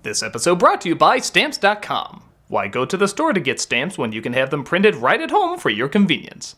This episode brought to you by Stamps.com. Why go to the store to get stamps when you can have them printed right at home for your convenience?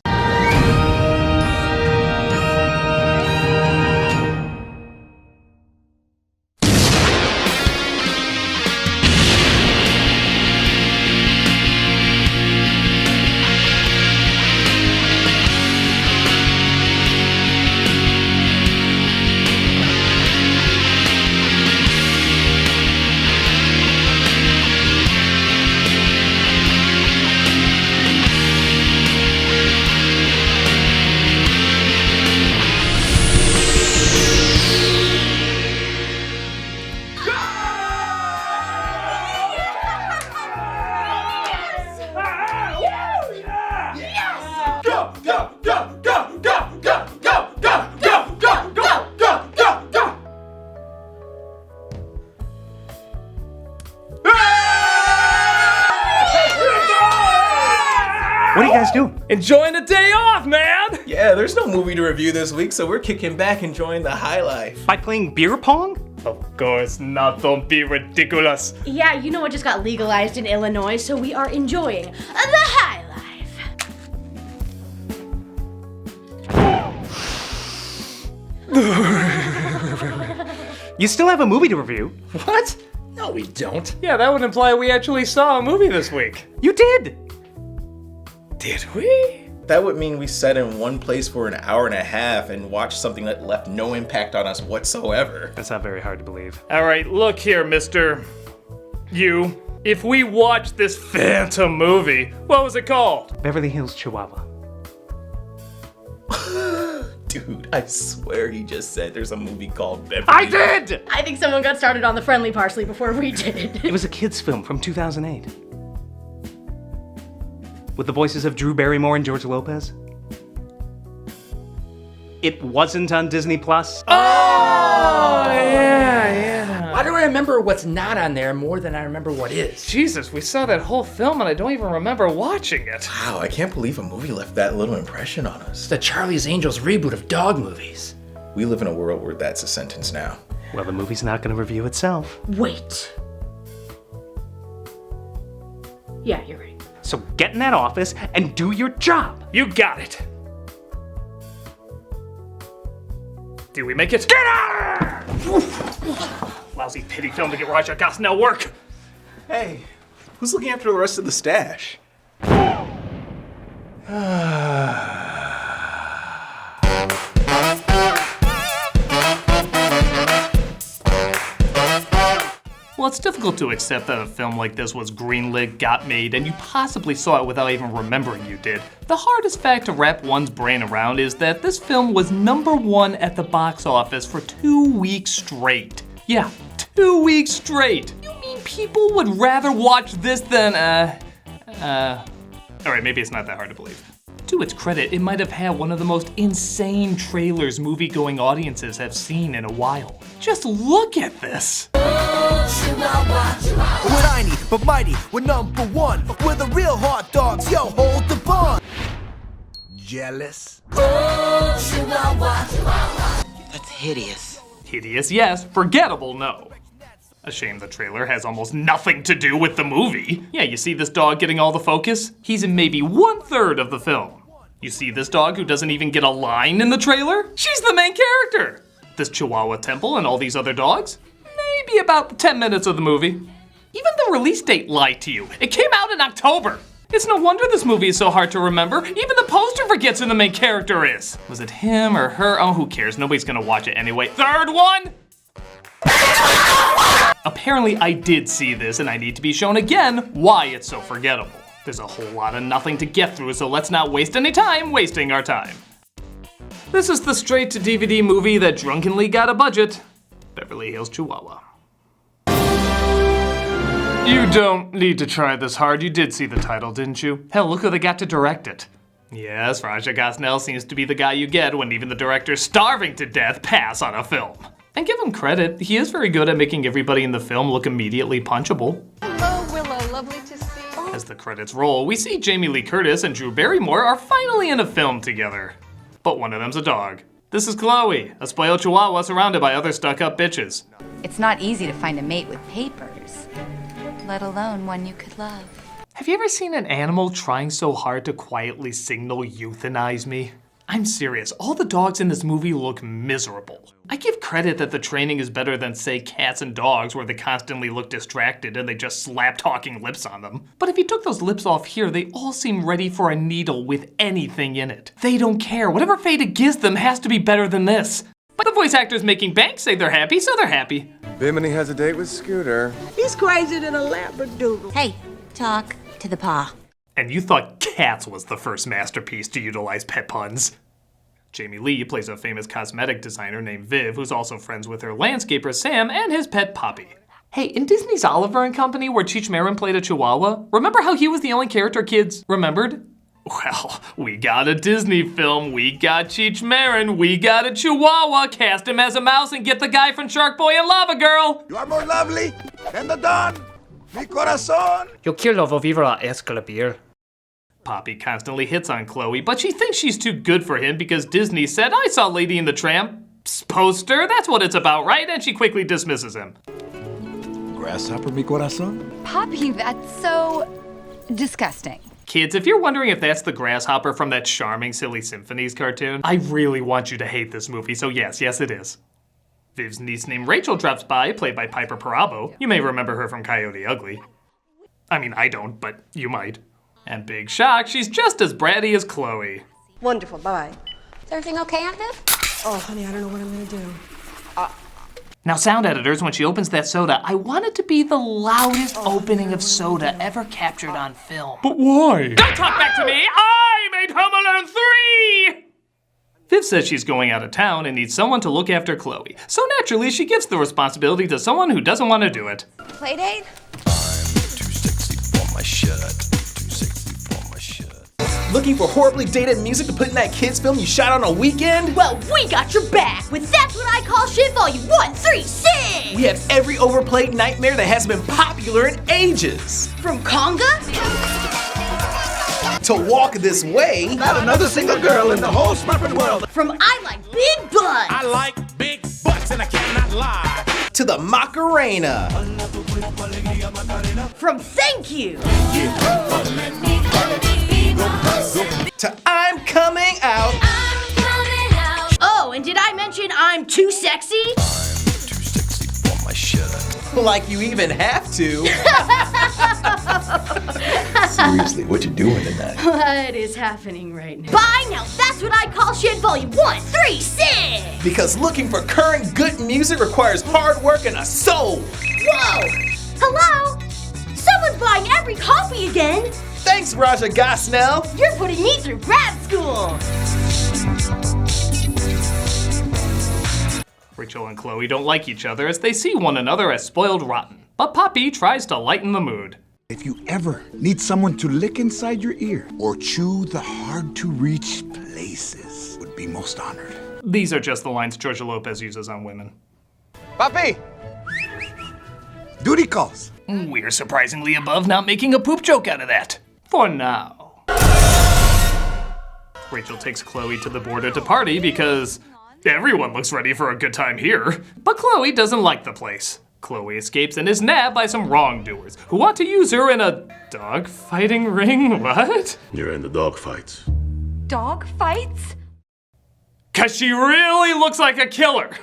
What are you guys doing? Enjoying a day off, man! Yeah, there's no movie to review this week, so we're kicking back enjoying the high life. By playing beer pong? Of course not, don't be ridiculous. Yeah, you know it just got legalized in Illinois, so we are enjoying the high life. You still have a movie to review. What? No, we don't. Yeah, that would imply we actually saw a movie this week. You did! Did we? That would mean we sat in one place for an hour and a half and watched something that left no impact on us whatsoever. That's not very hard to believe. Alright, look here, mister. You. If we watched this phantom movie, what was it called? Beverly Hills Chihuahua. Dude, I swear he just said there's a movie called Beverly. I did! I think someone got started on the friendly parsley before we did. It was a kid's film from 2008. With the voices of Drew Barrymore and George Lopez. It wasn't on Disney Plus. Oh, yeah. Why do I remember what's not on there more than I remember what is? Jesus, we saw that whole film and I don't even remember watching it. Wow, I can't believe a movie left that little impression on us. It's the Charlie's Angels reboot of dog movies. We live in a world where that's a sentence now. Well, the movie's not going to review itself. Wait. Yeah, you're right. So get in that office and do your job. You got it. Did we make it? Get out of here! Lousy pity film to get Raja Gosnell work. Hey, who's looking after the rest of the stash? Well, it's difficult to accept that a film like this was greenlit, got made, and you possibly saw it without even remembering you did. The hardest fact to wrap one's brain around is that this film was #1 at the box office for 2 weeks straight. Yeah, 2 weeks straight. You mean people would rather watch this than, Alright, maybe it's not that hard to believe. To its credit, it might have had one of the most insane trailers movie-going audiences have seen in a while. Just look at this. What I need, but mighty, we're #1. We're the real hot dogs, yo, hold the bun. Jealous? That's hideous. Hideous, yes. Forgettable, no. A shame the trailer has almost nothing to do with the movie. Yeah, you see this dog getting all the focus? He's in maybe 1/3 of the film. You see this dog who doesn't even get a line in the trailer? She's the main character. This Chihuahua temple and all these other dogs? Maybe about 10 minutes of the movie. Even the release date lied to you. It came out in October. It's no wonder this movie is so hard to remember. Even the poster forgets who the main character is. Was it him or her? Oh, who cares? Nobody's gonna watch it anyway. Third one? Apparently I did see this and I need to be shown again why it's so forgettable. There's a whole lot of nothing to get through, so let's not waste any time wasting our time. This is the straight-to-DVD movie that drunkenly got a budget. Beverly Hills Chihuahua. You don't need to try this hard. You did see the title, didn't you? Hell, look who they got to direct it. Yes, Raja Gosnell seems to be the guy you get when even the director's starving to death pass on a film. And give him credit, he is very good at making everybody in the film look immediately punchable. Hello, Willow. Lovely to see you. As the credits roll, we see Jamie Lee Curtis and Drew Barrymore are finally in a film together. But one of them's a dog. This is Chloe, a spoiled chihuahua surrounded by other stuck-up bitches. It's not easy to find a mate with papers, let alone one you could love. Have you ever seen an animal trying so hard to quietly signal euthanize me? I'm serious, all the dogs in this movie look miserable. I give credit that the training is better than, say, cats and dogs where they constantly look distracted and they just slap talking lips on them. But if you took those lips off here, they all seem ready for a needle with anything in it. They don't care. Whatever fate it gives them has to be better than this. But the voice actors making bank say they're happy, so they're happy. Bimini has a date with Scooter. He's crazier than a labradoodle. Hey, talk to the paw. And you thought Cats was the first masterpiece to utilize pet puns. Jamie Lee plays a famous cosmetic designer named Viv, who's also friends with her landscaper Sam and his pet Poppy. Hey, in Disney's Oliver and Company, where Cheech Marin played a Chihuahua, remember how he was the only character kids remembered? Well, we got a Disney film, we got Cheech Marin, we got a Chihuahua, cast him as a mouse and get the guy from Shark Boy and Lava Girl! You are more lovely than the dawn, mi corazón. Yo quiero vivir a escalabir. Poppy constantly hits on Chloe, but she thinks she's too good for him because Disney said, "I saw Lady and the Tramp's poster, that's what it's about, right?" And she quickly dismisses him. Grasshopper, mi corazón. Poppy, that's so disgusting. Kids, if you're wondering if that's the grasshopper from that charming Silly Symphonies cartoon, I really want you to hate this movie, so yes, it is. Viv's niece named Rachel drops by, played by Piper Perabo. You may remember her from Coyote Ugly. I mean, I don't, but you might. And big shock, she's just as bratty as Chloe. Wonderful, bye. Is everything okay, Aunt Viv? Oh, honey, I don't know what I'm gonna do. Now, sound editors, when she opens that soda, I want it to be the loudest opening of soda ever captured on film. But why? Don't talk back to me! I made Home Alone 3! Viv says she's going out of town and needs someone to look after Chloe. So naturally, she gives the responsibility to someone who doesn't want to do it. Playdate? Too sexy for my shirt. Too sexy for my shirt. Looking for horribly dated music to put in that kids film you shot on a weekend? Well, we got your back with That's What I Call Shit Volume 136! We have every overplayed nightmare that hasn't been popular in ages. From Conga To Walk This Way. Not another single girl in the whole Smurfing world. From I Like Big Butts! I like big butts and I cannot lie. To the Macarena. From Thank You! To I'm Coming Out. Oh, and did I mention I'm too sexy? Too sexy for my shirt. Like you even have to. Seriously, what you doing tonight? What is happening right now? Bye now, That's What I Call Shit Volume 136! Because looking for current good music requires hard work and a soul. Whoa! Hello? Someone's buying every copy again! Thanks, Raja Gosnell. You're putting me through grad school! Rachel and Chloe don't like each other as they see one another as spoiled rotten. But Poppy tries to lighten the mood. If you ever need someone to lick inside your ear or chew the hard-to-reach places, would be most honored. These are just the lines Georgia Lopez uses on women. Papi! Duty calls. We're surprisingly above not making a poop joke out of that. For now. Rachel takes Chloe to the border to party because everyone looks ready for a good time here. But Chloe doesn't like the place. Chloe escapes and is nabbed by some wrongdoers who want to use her in a dog fighting ring. What? You're in the dog fights. Dog fights? Cause she really looks like a killer.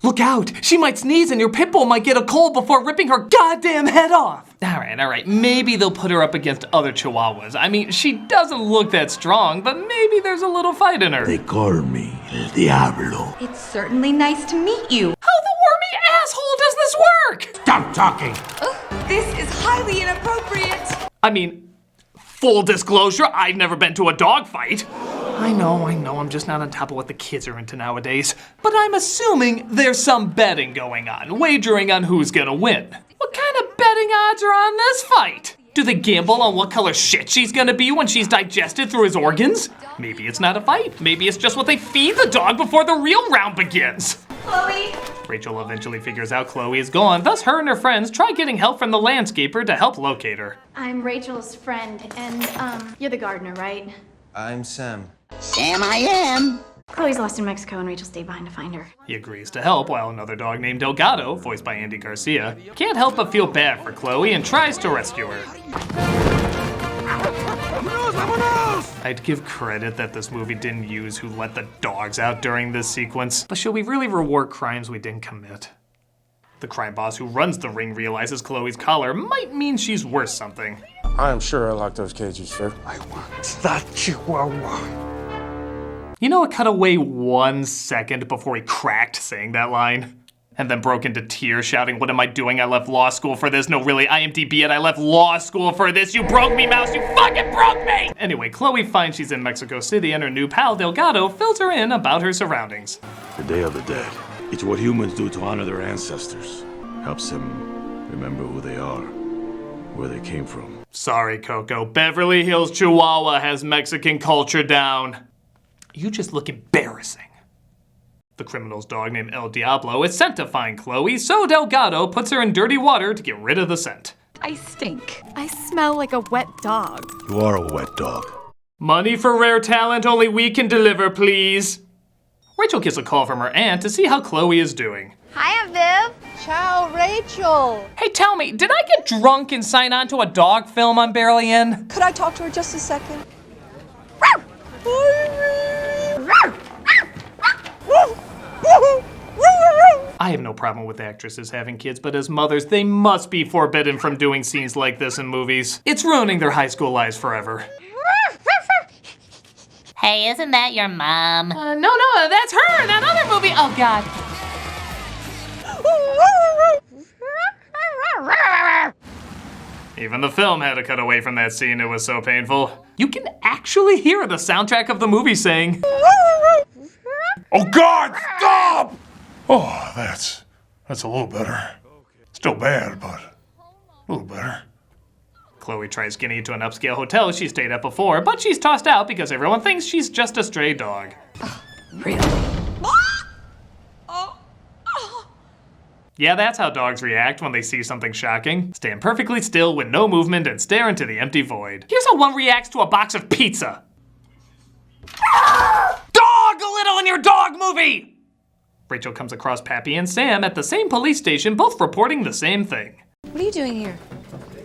Look out, she might sneeze and your pit bull might get a cold before ripping her goddamn head off. All right, maybe they'll put her up against other Chihuahuas. I mean, she doesn't look that strong, but maybe there's a little fight in her. They call me El Diablo. It's certainly nice to meet you. How the wormy asshole does this work? Stop talking! Oh, this is highly inappropriate. I mean, full disclosure, I've never been to a dog fight. I know, I'm just not on top of what the kids are into nowadays. But I'm assuming there's some betting going on, wagering on who's gonna win. What kind of betting odds are on this fight? Do they gamble on what color shit she's gonna be when she's digested through his organs? Maybe it's not a fight. Maybe it's just what they feed the dog before the real round begins. Chloe? Rachel eventually figures out Chloe is gone, thus her and her friends try getting help from the landscaper to help locate her. I'm Rachel's friend, and you're the gardener, right? I'm Sam. Sam I am. Chloe's lost in Mexico and Rachel stayed behind to find her. He agrees to help while another dog named Delgado, voiced by Andy Garcia, can't help but feel bad for Chloe and tries to rescue her. I'd give credit that this movie didn't use who let the dogs out during this sequence, but should we really reward crimes we didn't commit? The crime boss who runs the ring realizes Chloe's collar might mean she's worth something. I am sure I locked those cages, sir. I want that Chihuahua. You know, it cut away 1 second before he cracked saying that line. And then broke into tears shouting, "What am I doing? I left law school for this. No, really, IMDb it. I left law school for this. You broke me, Mouse. You fucking broke me!" Anyway, Chloe finds she's in Mexico City and her new pal, Delgado, fills her in about her surroundings. The Day of the Dead. It's what humans do to honor their ancestors. Helps them remember who they are, where they came from. Sorry, Coco. Beverly Hills Chihuahua has Mexican culture down. You just look embarrassing. The criminal's dog named El Diablo is sent to find Chloe, so Delgado puts her in dirty water to get rid of the scent. I stink. I smell like a wet dog. You are a wet dog. Money for rare talent only we can deliver, please. Rachel gets a call from her aunt to see how Chloe is doing. Hi, Viv. Ciao, Rachel. Hey, tell me, did I get drunk and sign on to a dog film I'm barely in? Could I talk to her just a second? I have no problem with actresses having kids, but as mothers, they must be forbidden from doing scenes like this in movies. It's ruining their high school lives forever. Hey, isn't that your mom? No, that's her in that other movie. Oh, God. Even the film had to cut away from that scene. It was so painful. You can actually hear the soundtrack of the movie saying, Oh God, stop! Oh, that's a little better. Still bad, but a little better. Chloe tries getting into an upscale hotel she stayed at before, but she's tossed out because everyone thinks she's just a stray dog. Really? Yeah, that's how dogs react when they see something shocking. Stand perfectly still with no movement and stare into the empty void. Here's how one reacts to a box of pizza. Dog, a little in your dog movie! Rachel comes across Pappy and Sam at the same police station, both reporting the same thing. What are you doing here?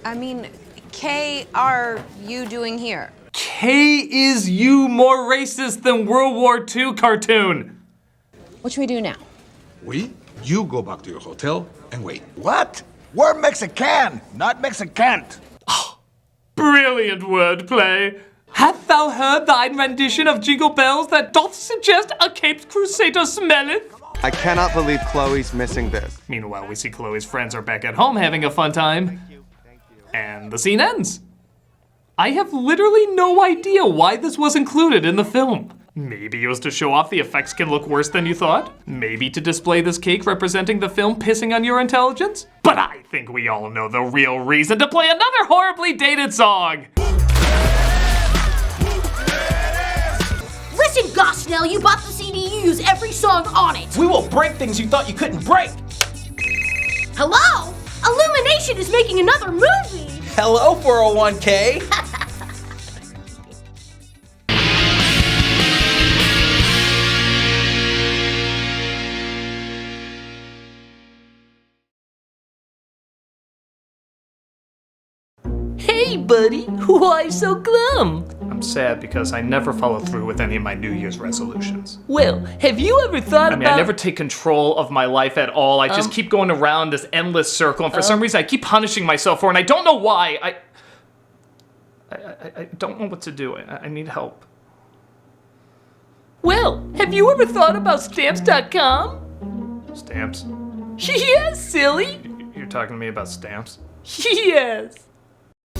I mean, K, are you doing here? K is you more racist than World War II cartoon. What should we do now? You go back to your hotel and wait. What? We're Mexican, not Mexicant. Brilliant wordplay. Hast thou heard thine rendition of Jingle Bells that doth suggest a Caped Crusader smelleth? I cannot believe Chloe's missing this. Meanwhile, we see Chloe's friends are back at home having a fun time. And the scene ends. I have literally no idea why this was included in the film. Maybe it was to show off the effects can look worse than you thought. Maybe to display this cake representing the film pissing on your intelligence. But I think we all know the real reason to play another horribly dated song. Listen, Gosnell, you bought the CD, you use every song on it. We will break things you thought you couldn't break. Hello? Illumination is making another movie. Hello, 401k. Hey, buddy, why so glum? I'm sad because I never follow through with any of my New Year's resolutions. Well, have you ever thought about... I never take control of my life at all. I just keep going around this endless circle, and for some reason I keep punishing myself for it, and I don't know why. I don't know what to do. I need help. Well, have you ever thought about Stamps.com? Stamps? Yes, silly! You're talking to me about stamps? Yes!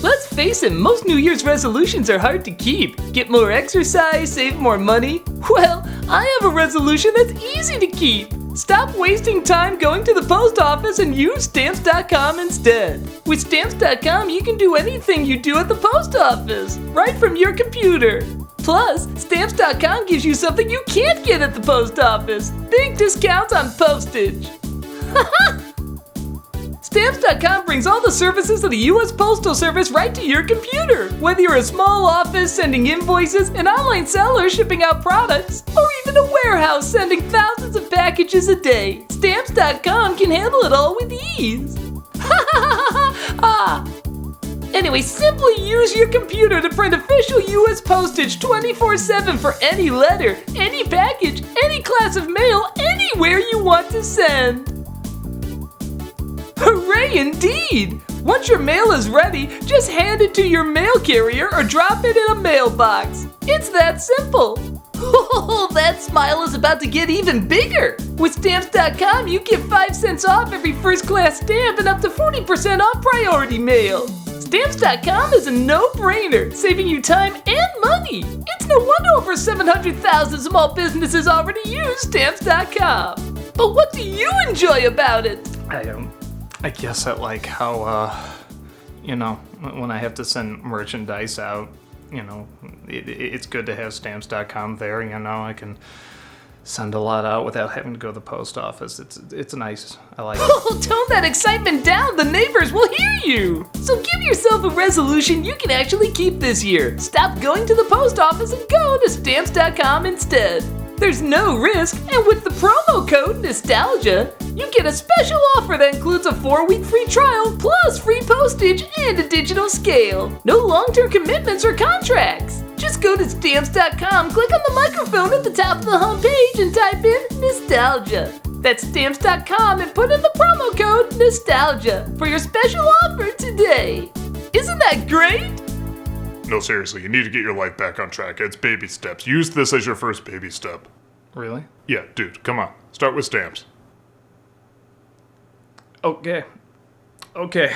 Let's face it, most New Year's resolutions are hard to keep. Get more exercise, save more money. Well, I have a resolution that's easy to keep. Stop wasting time going to the post office and use Stamps.com instead. With Stamps.com, you can do anything you do at the post office, right from your computer. Plus, Stamps.com gives you something you can't get at the post office. Big discounts on postage. Stamps.com brings all the services of the U.S. Postal Service right to your computer. Whether you're a small office sending invoices, an online seller shipping out products, or even a warehouse sending thousands of packages a day, Stamps.com can handle it all with ease. Anyway, simply use your computer to print official U.S. postage 24/7 for any letter, any package, any class of mail, anywhere you want to send. Hooray indeed! Once your mail is ready, just hand it to your mail carrier or drop it in a mailbox. It's that simple. Oh, that smile is about to get even bigger. With Stamps.com, you get 5 cents off every first-class stamp and up to 40% off priority mail. Stamps.com is a no-brainer, saving you time and money. It's no wonder over 700,000 small businesses already use Stamps.com. But what do you enjoy about it? I guess I like how, when I have to send merchandise out, it's good to have Stamps.com there. I can send a lot out without having to go to the post office. It's nice. I like it. Oh, tone that excitement down. The neighbors will hear you. So give yourself a resolution you can actually keep this year. Stop going to the post office and go to Stamps.com instead. There's no risk, and with the promo code Nostalgia, you get a special offer that includes a 4-week free trial, plus free postage and a digital scale. No long-term commitments or contracts. Just go to Stamps.com, click on the microphone at the top of the homepage, and type in Nostalgia. That's Stamps.com, and put in the promo code Nostalgia for your special offer today. Isn't that great? No, seriously, you need to get your life back on track. It's baby steps. Use this as your first baby step. Really? Yeah, dude, come on. Start with stamps. Okay. Yippee!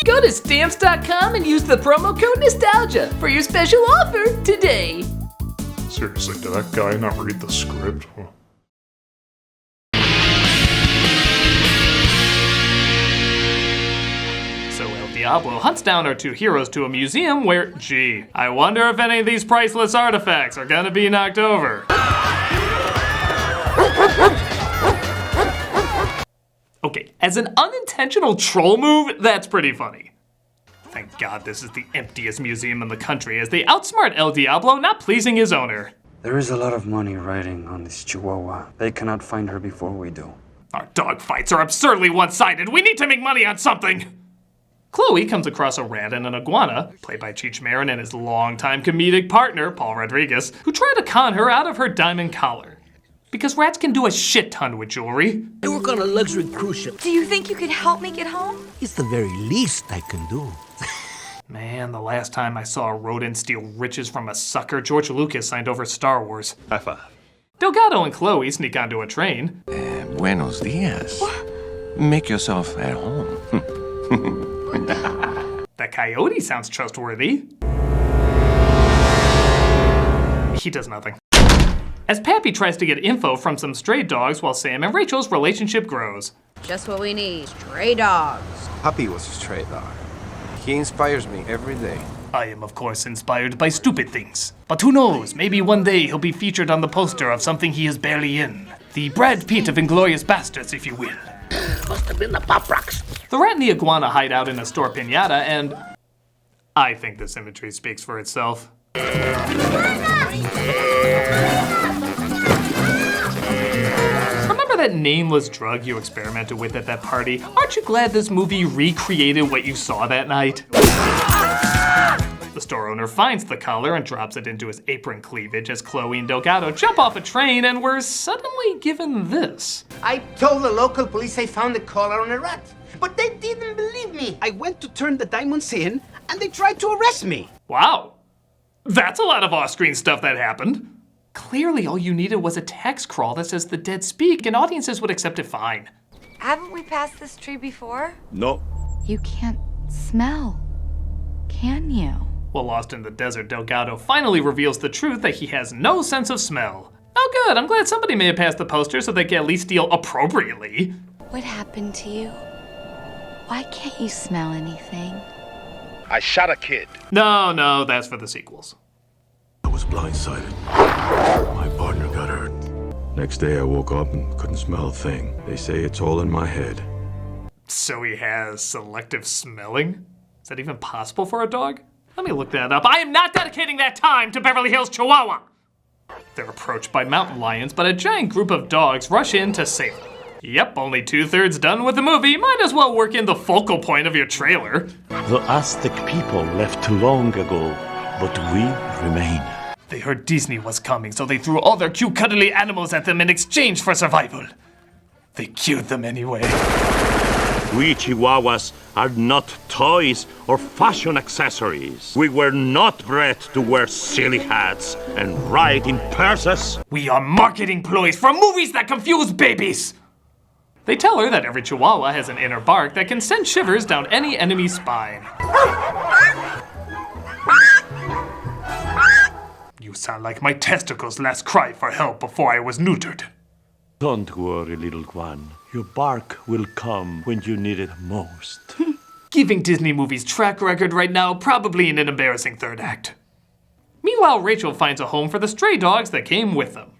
Go to Stamps.com and use the promo code Nostalgia for your special offer today. Seriously, did that guy not read the script? Diablo hunts down our two heroes to a museum where, gee, I wonder if any of these priceless artifacts are gonna be knocked over. Okay, as an unintentional troll move, that's pretty funny. Thank God this is the emptiest museum in the country as they outsmart El Diablo, not pleasing his owner. There is a lot of money riding on this Chihuahua. They cannot find her before we do. Our dogfights are absurdly one-sided. We need to make money on something. Chloe comes across a rat and an iguana, played by Cheech Marin and his longtime comedic partner, Paul Rodriguez, who try to con her out of her diamond collar. Because rats can do a shit ton with jewelry. I work on a luxury cruise ship. Do you think you could help me get home? It's the very least I can do. Man, the last time I saw a rodent steal riches from a sucker, George Lucas signed over Star Wars. High five. Delgado and Chloe sneak onto a train. Buenos dias. Make yourself at home. That coyote sounds trustworthy. He does nothing. As Pappy tries to get info from some stray dogs while Sam and Rachel's relationship grows. Just what we need. Stray dogs. Puppy was a stray dog. He inspires me every day. I am, of course, inspired by stupid things. But who knows, maybe one day he'll be featured on the poster of something he is barely in. The Brad Pitt of Inglourious Bastards, if you will. Must have been the Pop Rocks. The rat and the iguana hide out in a store piñata, and I think this imagery speaks for itself. Remember that nameless drug you experimented with at that party? Aren't you glad this movie recreated what you saw that night? The store owner finds the collar and drops it into his apron cleavage as Chloe and Delgado jump off a train, and we're suddenly given this. I told the local police I found the collar on a rat, but they didn't believe me. I went to turn the diamonds in, and they tried to arrest me. Wow. That's a lot of off-screen stuff that happened. Clearly all you needed was a text crawl that says the dead speak, and audiences would accept it fine. Haven't we passed this tree before? No. You can't smell, can you? While lost in the desert, Delgado finally reveals the truth that he has no sense of smell. Oh good, I'm glad somebody may have passed the poster so they can at least steal appropriately. What happened to you? Why can't you smell anything? I shot a kid. No, that's for the sequels. I was blindsided. My partner got hurt. Next day I woke up and couldn't smell a thing. They say it's all in my head. So he has selective smelling? Is that even possible for a dog? Let me look that up. I am not dedicating that time to Beverly Hills Chihuahua! They're approached by mountain lions, but a giant group of dogs rush in to save them. Yep, only 2/3 done with the movie. Might as well work in the focal point of your trailer. The Aztec people left long ago, but we remain. They heard Disney was coming, so they threw all their cute cuddly animals at them in exchange for survival. They killed them anyway. We Chihuahuas are not toys or fashion accessories. We were not bred to wear silly hats and ride in purses. We are marketing ploys for movies that confuse babies! They tell her that every Chihuahua has an inner bark that can send shivers down any enemy's spine. You sound like my testicles' last cry for help before I was neutered. Don't worry, little one. Your bark will come when you need it most. Giving Disney movies track record right now, probably in an embarrassing third act. Meanwhile, Rachel finds a home for the stray dogs that came with them.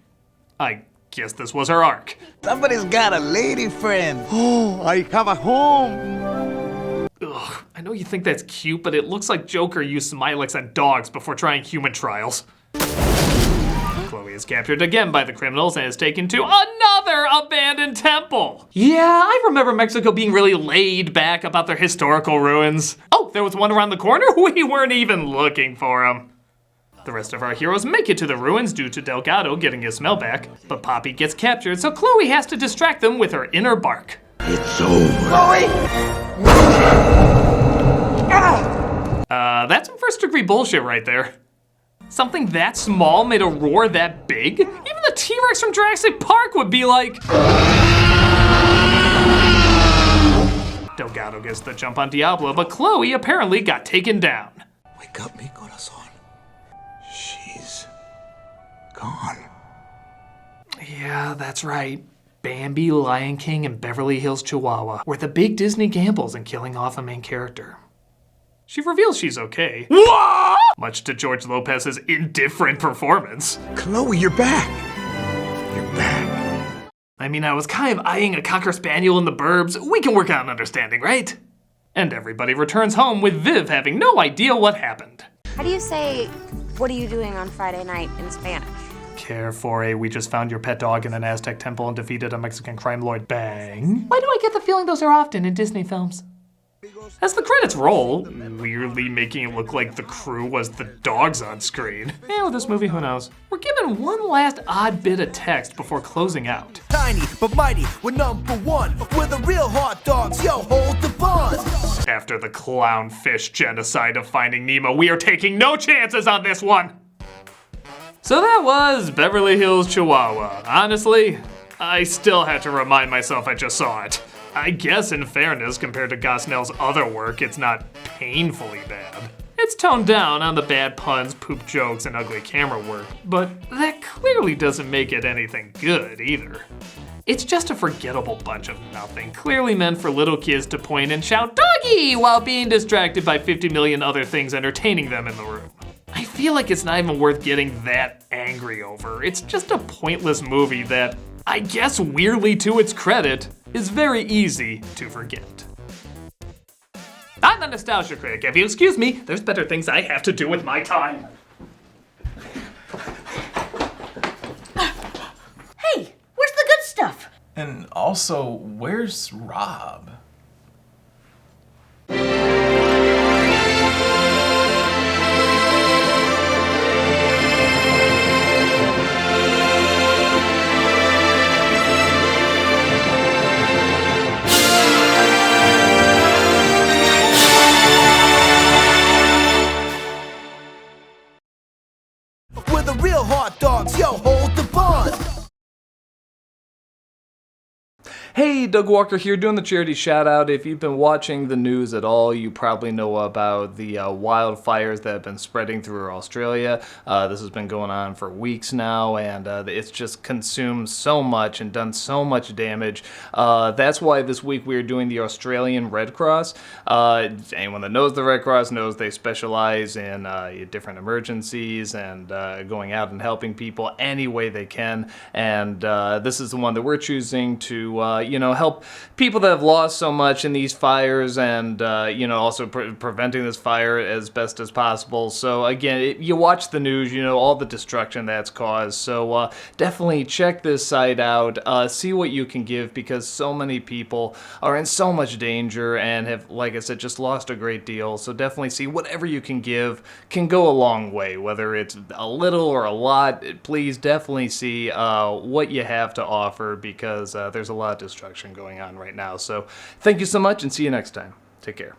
I guess this was her arc. Somebody's got a lady friend. Oh, I have a home. Ugh, I know you think that's cute, but it looks like Joker used Smilex on dogs before trying human trials. Chloe is captured again by the criminals and is taken to another abandoned temple. Yeah, I remember Mexico being really laid back about their historical ruins. Oh, there was one around the corner? We weren't even looking for him. The rest of our heroes make it to the ruins due to Delgado getting his smell back, but Poppy gets captured, so Chloe has to distract them with her inner bark. It's over. Chloe! That's some first-degree bullshit right there. Something that small made a roar that big? Even the T-Rex from Jurassic Park would be like... Delgado gets the jump on Diablo, but Chloe apparently got taken down. Wake up, mi corazón. She's gone. Yeah, that's right. Bambi, Lion King, and Beverly Hills Chihuahua were the big Disney gambles in killing off a main character. She reveals she's okay. What? Much to George Lopez's indifferent performance. Chloe, you're back. You're back. I mean, I was kind of eyeing a Cocker Spaniel in the burbs. We can work out an understanding, right? And everybody returns home with Viv having no idea what happened. How do you say, what are you doing on Friday night in Spanish? Care for a we just found your pet dog in an Aztec temple and defeated a Mexican crime lord bang. Why do I get the feeling those are often in Disney films? As the credits roll, weirdly making it look like the crew was the dogs on screen. Yeah, with this movie, who knows? We're given one last odd bit of text before closing out. Tiny but mighty, we're #1. We're the real hot dogs, yo, hold the bun. After the clownfish genocide of Finding Nemo, we are taking no chances on this one. So that was Beverly Hills Chihuahua. Honestly, I still had to remind myself I just saw it. I guess in fairness, compared to Gosnell's other work, it's not painfully bad. It's toned down on the bad puns, poop jokes, and ugly camera work, but that clearly doesn't make it anything good either. It's just a forgettable bunch of nothing, clearly meant for little kids to point and shout "doggy" while being distracted by 50 million other things entertaining them in the room. I feel like it's not even worth getting that angry over. It's just a pointless movie that, I guess weirdly to its credit, is very easy to forget. I'm the Nostalgia Critic. If you'll excuse me, there's better things I have to do with my time. Hey, where's the good stuff? And also, where's Rob? We're the real hot dogs, yo, hold the bun. Hey, Doug Walker here doing the charity shout out. If you've been watching the news at all, you probably know about the wildfires that have been spreading through Australia. This has been going on for weeks now, and it's just consumed so much and done so much damage. That's why this week we are doing the Australian Red Cross. Anyone that knows the Red Cross knows they specialize in different emergencies and going out and helping people any way they can. And this is the one that we're choosing to help people that have lost so much in these fires, and also preventing this fire as best as possible. So again, you watch the news, all the destruction that's caused. So definitely check this site out, see what you can give, because so many people are in so much danger and have, like I said, just lost a great deal. So definitely see whatever you can give can go a long way, whether it's a little or a lot. Please definitely see what you have to offer, because there's a lot of destruction going on right now. So thank you so much, and see you next time. Take care.